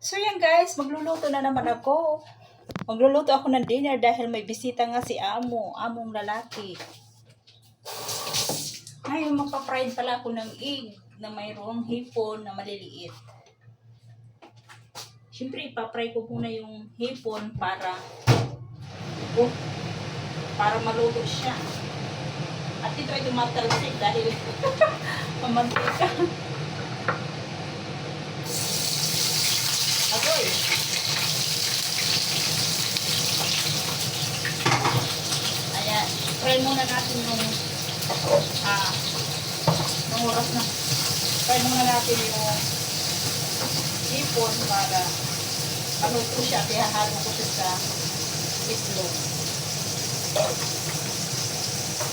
So yan guys, magluluto na naman ako. Magluluto ako ng dinner dahil may bisita nga si among lalaki. Ngayon magpa-fried pala ako ng egg na mayroong hipon na maliliit. Siyempre ipapry ko muna yung hipon para maluto siya. At ito ay tumatalsik dahil mamantika. Agoy! Ayan, fry muna natin yung oras na. Fry muna natin yung hipon para maluto siya at ihahalo ko siya sa islog.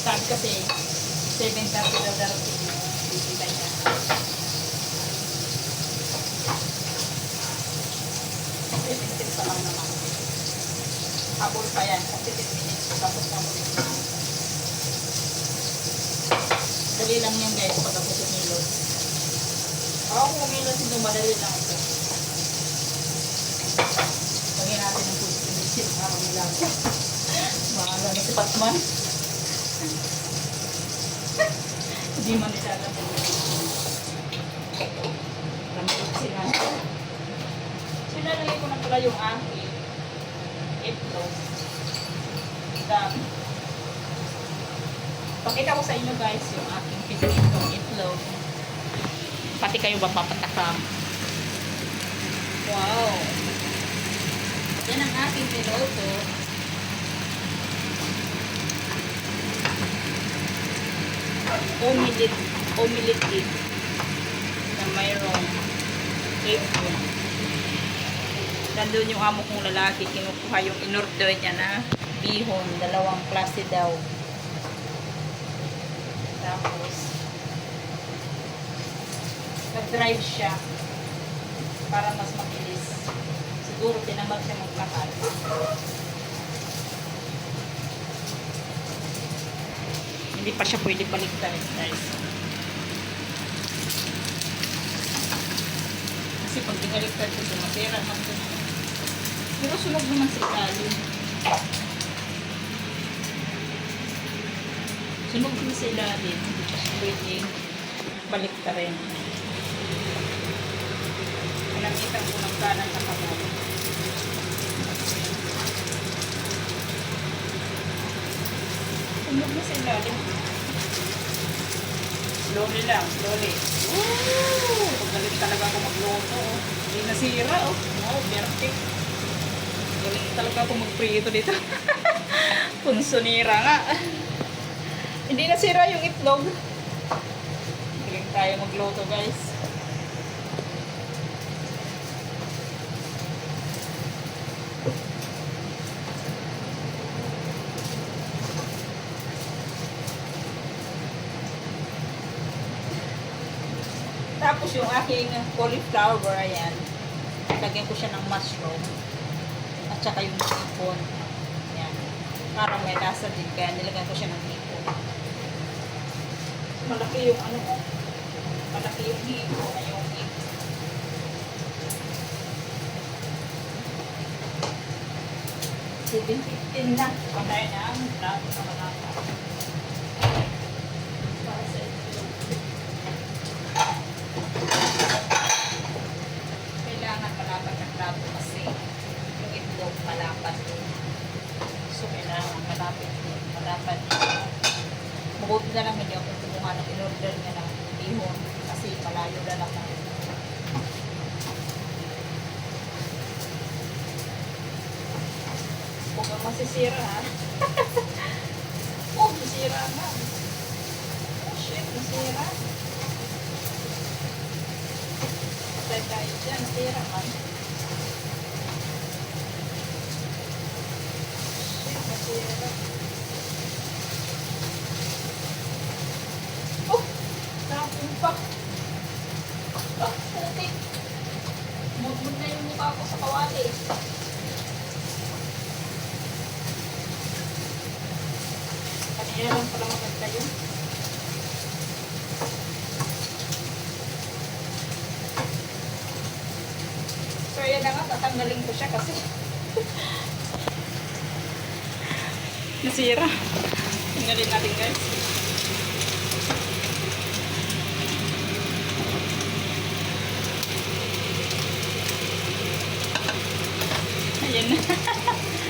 Sabi kasi 7:30 daw darating yung bisita niya. Pinipin pa lang naman. Habol pa yan. Kasi 10 minutes tapos na mo. Dali lang yan guys pag ako sumilod. Kung umilod ito, madali lang ito. Lagyan natin ng tubig para malasa. Mahala na si Patman. Hindi man nilalagay. Lamig sila. Sinalagay ko na pala yung aking itlog. Pakita ko sa inyo guys yung aking pinitong itlog. Pati kayo ba papatakam? Wow! Yan ang aking niloto. Omelette egg na mayroong apron. Nandun yung amo kong lalaki, kinukuha yung in-order niya na bihon, 2 klase daw. Tapos nag-drive siya para mas mabilis. Siguro tinamad siya maglakad. Hindi pa siya pwede paligtarin guys. Kasi pag dinaligtad ko siya, masira naman ito. Pero sunog naman sa ilalim. Sunog naman sa ilalim. Hindi pa siya pwede baliktarin. Pinakita ko ng kanan sa kamay. Sunog na sa ilalim. Slowly lang, slowly. Galing talaga ako magluto. Hindi nasira, oh. Oh, perfect. Galing talaga ako magprito dito. Punsonira nga. Hindi nasira yung itlog. Galing tayo magluto, guys. Tapos yung aking cauliflower, ayan, lagyan ko siya ng mushroom at saka yung hipon. Ayan, para may lasa din, kaya nilagyan ko siya ng hipon. Malaki yung ano, malaki yung hipon na yung hipon. $7.15 na. Patay na ang lahat na malaka. Para sa ito. Kailangan malapat ang plato kasi yung itlog malapat din. So kailangan malapat din. Mabuti na lang hindi ako kumuha ng in-order niya ng bihon kasi malayo na lang ako. Huwag kang masisira ha. Oh, masira nga. Oh shit, masira. Patay tayo dyan, masira man. Shit, masira. Oh, nakumpak. Ah, putik. Mudmud na yung mukha ko sa kawali. Kanina lang pala maganda yun. So, ayan na nga, tatanggalin ko siya kasi nasira. Tanggalin natin, guys. Ayan na.